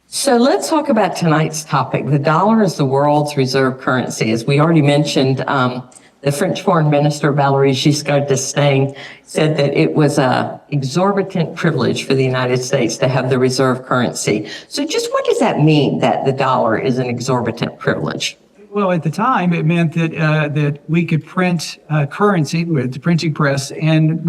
So let's talk about tonight's topic. The dollar is the world's reserve currency. As we already mentioned, the French Foreign Minister, Valéry Giscard d'Estaing, said that it was an exorbitant privilege for the United States to have the reserve currency. So just what does that mean, that the dollar is an exorbitant privilege? Well, at the time, it meant that we could print currency with the printing press, and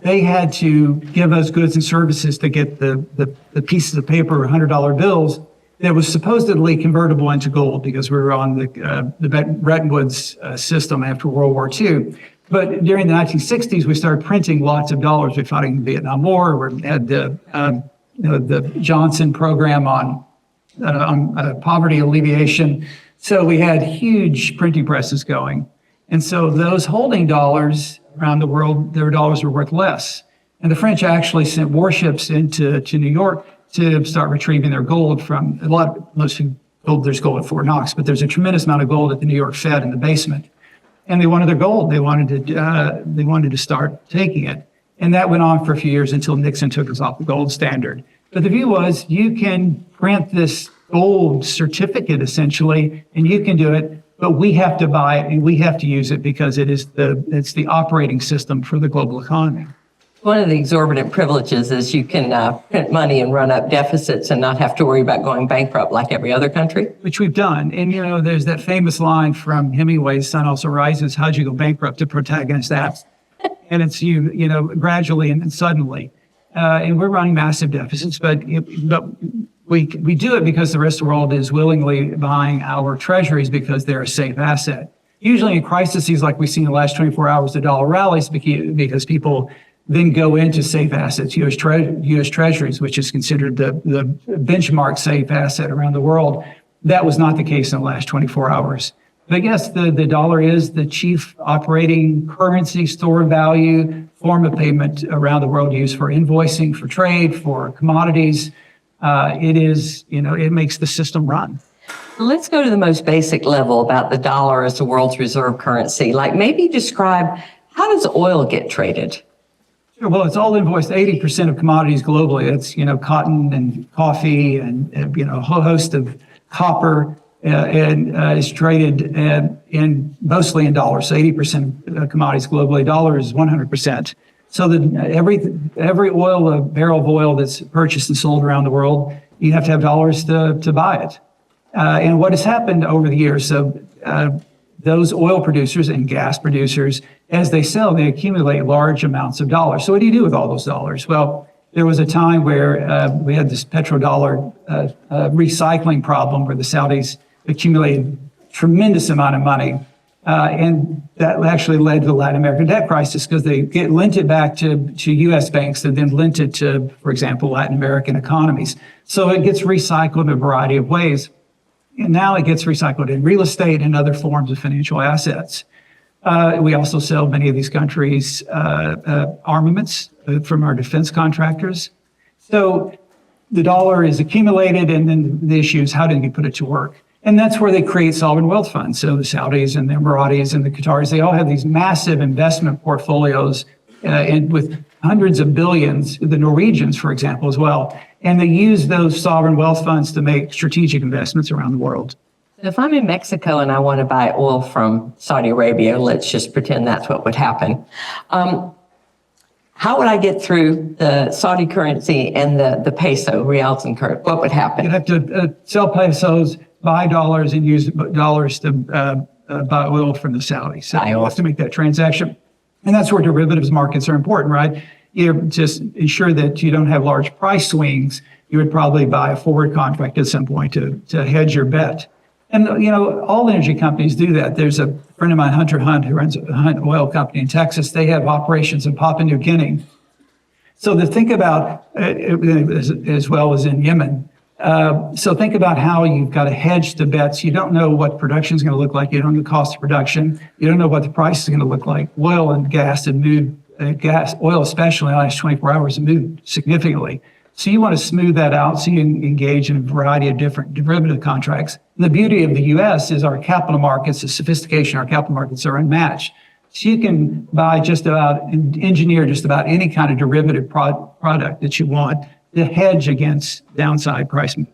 they had to give us goods and services to get the pieces of paper, $100 bills, that was supposedly convertible into gold because we were on the Bretton Woods system after World War II. But during the 1960s, we started printing lots of dollars. We fought in the Vietnam War. We had the Johnson program on poverty alleviation. So we had huge printing presses going. And so those holding dollars around the world, their dollars were worth less. And the French actually sent warships into New York to start retrieving their gold from there's gold at Fort Knox, but there's a tremendous amount of gold at the New York Fed in the basement. And they wanted their gold. They wanted to start taking it. And that went on for a few years until Nixon took us off the gold standard. But the view was you can print this gold certificate essentially, and you can do it, but we have to buy it and we have to use it because it's the operating system for the global economy. One of the exorbitant privileges is you can print money and run up deficits and not have to worry about going bankrupt like every other country. Which we've done. And, there's that famous line from Hemingway's Sun Also Rises, how'd you go bankrupt? The protagonist asks. And it's gradually and suddenly. And we're running massive deficits, but we do it because the rest of the world is willingly buying our treasuries because they're a safe asset. Usually in crises like we've seen in the last 24 hours, the dollar rallies because people then go into safe assets, U.S. Treasuries, which is considered the benchmark safe asset around the world. That was not the case in the last 24 hours. But yes, the dollar is the chief operating currency, store of value, form of payment around the world used for invoicing, for trade, for commodities. It makes the system run. Let's go to the most basic level about the dollar as the world's reserve currency. Like maybe describe, how does oil get traded? Well, it's all invoiced. 80% of commodities globally. It's, cotton and coffee and, a whole host of copper is traded mostly in dollars. So 80% of commodities globally, dollar is 100%. So that every barrel of oil that's purchased and sold around the world, you have to have dollars to buy it. And what has happened over the years, so those oil producers and gas producers, as they sell, they accumulate large amounts of dollars. So what do you do with all those dollars? Well, there was a time where we had this petrodollar recycling problem where the Saudis accumulated tremendous amount of money. And that actually led to the Latin American debt crisis because they lent it back to U.S. banks and then lent it to, for example, Latin American economies. So it gets recycled in a variety of ways. And now it gets recycled in real estate and other forms of financial assets. We also sell many of these countries armaments from our defense contractors. So the dollar is accumulated, and then the issue is how do you put it to work? And that's where they create sovereign wealth funds. So the Saudis and the Emiratis and the Qataris, they all have these massive investment portfolios and with hundreds of billions, the Norwegians, for example, as well. And they use those sovereign wealth funds to make strategic investments around the world. If I'm in Mexico and I want to buy oil from Saudi Arabia, let's just pretend that's what would happen. How would I get through the Saudi currency and the peso, reals and currency? What would happen? You'd have to sell pesos, buy dollars, and use dollars to buy oil from the Saudis. So you have to make that transaction. And that's where derivatives markets are important, right? You just ensure that you don't have large price swings. You would probably buy a forward contract at some point to hedge your bet. And, all energy companies do that. There's a friend of mine, Hunter Hunt, who runs a Hunt oil company in Texas. They have operations in Papua New Guinea. So to think about, as well as in Yemen, so think about how you've got to hedge the bets. You don't know what production is going to look like. You don't know the cost of production. You don't know what the price is going to look like. Oil and gas have moved, oil especially in the last 24 hours, have moved significantly. So you want to smooth that out so you can engage in a variety of different derivative contracts. And the beauty of the U.S. is our capital markets, the sophistication of our capital markets are unmatched. So you can buy engineer just about any kind of derivative product that you want to hedge against downside price moves.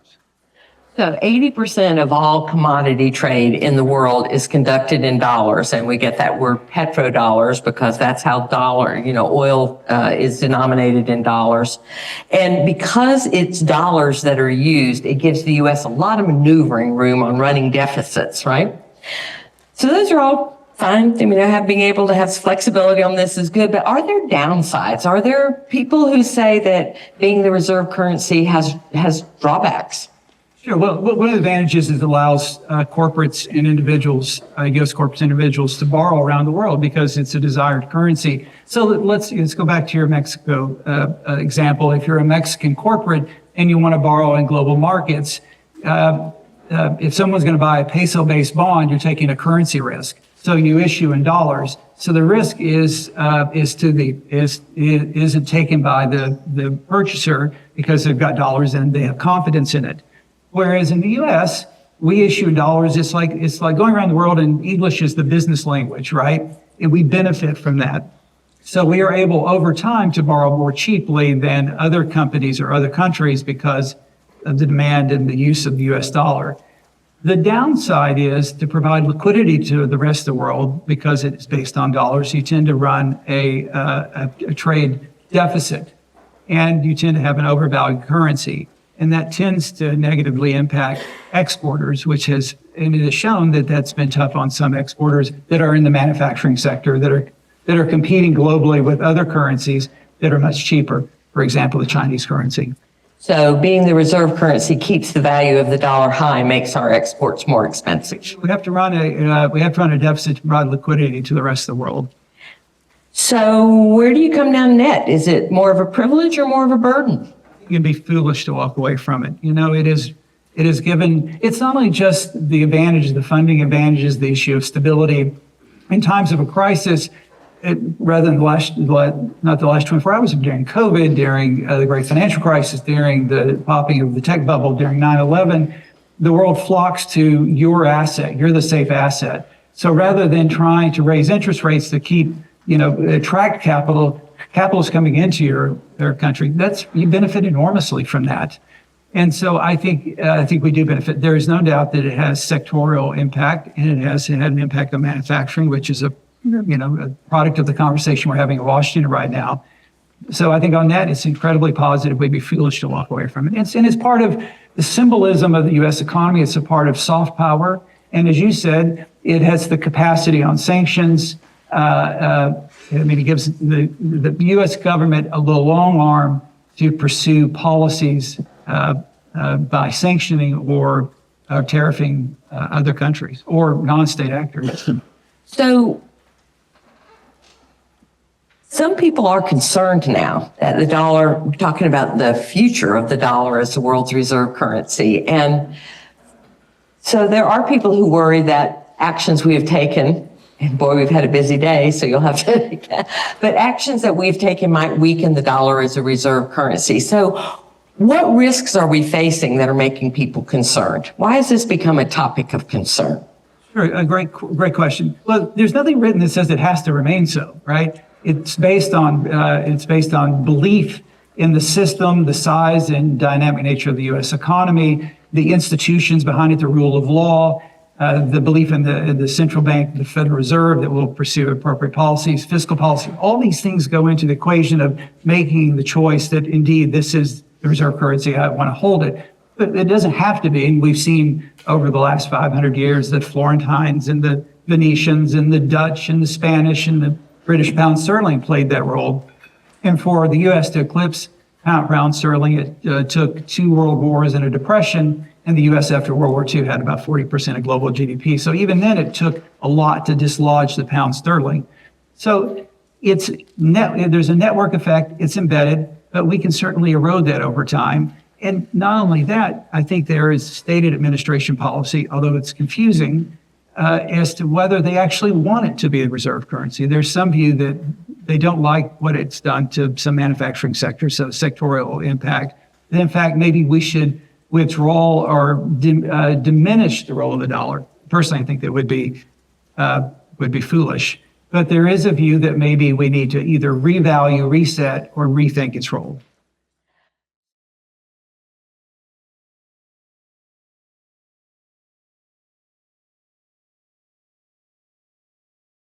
So 80% of all commodity trade in the world is conducted in dollars, and we get that word petrodollars because that's how oil is denominated in dollars. And because it's dollars that are used, it gives the U.S. a lot of maneuvering room on running deficits, right? So those are all fine. I mean, being able to have flexibility on this is good, but are there downsides? Are there people who say that being the reserve currency has drawbacks? Sure. Well, one of the advantages is it allows corporates and individuals, U.S. corporates and individuals, to borrow around the world because it's a desired currency. So let's go back to your Mexico example. If you're a Mexican corporate and you want to borrow in global markets, if someone's going to buy a peso-based bond, you're taking a currency risk. So you issue in dollars. So the risk isn't taken by the purchaser because they've got dollars and they have confidence in it. Whereas in the U.S., we issue dollars. It's like going around the world, and English is the business language, right? And we benefit from that. So we are able over time to borrow more cheaply than other companies or other countries because of the demand and the use of the U.S. dollar. The downside is to provide liquidity to the rest of the world because it's based on dollars. You tend to run a trade deficit, and you tend to have an overvalued currency. And that tends to negatively impact exporters, and it has shown that that's been tough on some exporters that are in the manufacturing sector that are competing globally with other currencies that are much cheaper. For example, the Chinese currency. So being the reserve currency keeps the value of the dollar high, makes our exports more expensive. We have to run a deficit to provide liquidity to the rest of the world. So where do you come down net? Is it more of a privilege or more of a burden? You'd be foolish to walk away from it. It is given, it's not only just the advantages, the funding advantages, the issue of stability. In times of a crisis, rather than not the last 24 hours, during COVID, during the great financial crisis, during the popping of the tech bubble, during 9/11, the world flocks to your asset. You're the safe asset. So rather than trying to raise interest rates to attract capital's coming into your country, you benefit enormously from that. And so I think we do benefit. There is no doubt that it has sectorial impact, and it had an impact on manufacturing, which is a product of the conversation we're having in Washington right now. So I think on that, it's incredibly positive. We'd be foolish to walk away from it. And it's part of the symbolism of the U.S. economy. It's a part of soft power. And as you said, it has the capacity on sanctions. It gives the U.S. government a little long arm to pursue policies by sanctioning or tariffing other countries or non-state actors. So some people are concerned now that the dollar, we're talking about the future of the dollar as the world's reserve currency. And so there are people who worry that actions we have taken, and boy, we've had a busy day, so you'll have to, but actions that we've taken might weaken the dollar as a reserve currency. So what risks are we facing that are making people concerned? Why has this become a topic of concern? Sure, a great question. Well, there's nothing written that says it has to remain so, right? It's based on belief in the system, the size and dynamic nature of the U.S. economy, the institutions behind it, the rule of law, the belief in the central bank, the Federal Reserve that will pursue appropriate policies, fiscal policy. All these things go into the equation of making the choice that indeed this is the reserve currency. I want to hold it. But it doesn't have to be. And we've seen over the last 500 years that Florentines and the Venetians and the Dutch and the Spanish and the British pound sterling played that role. And for the U.S. to eclipse pound sterling, it took 2 world wars and a depression. And the U.S. after World War II had about 40% of global GDP. So even then, it took a lot to dislodge the pound sterling. So there's a network effect. It's embedded, but we can certainly erode that over time. And not only that, I think there is stated administration policy, although it's confusing, as to whether they actually want it to be a reserve currency. There's some view that they don't like what it's done to some manufacturing sectors, so sectorial impact. And in fact, maybe we should withdraw or diminish the role of the dollar. Personally, I think that would be foolish. But there is a view that maybe we need to either revalue, reset, or rethink its role.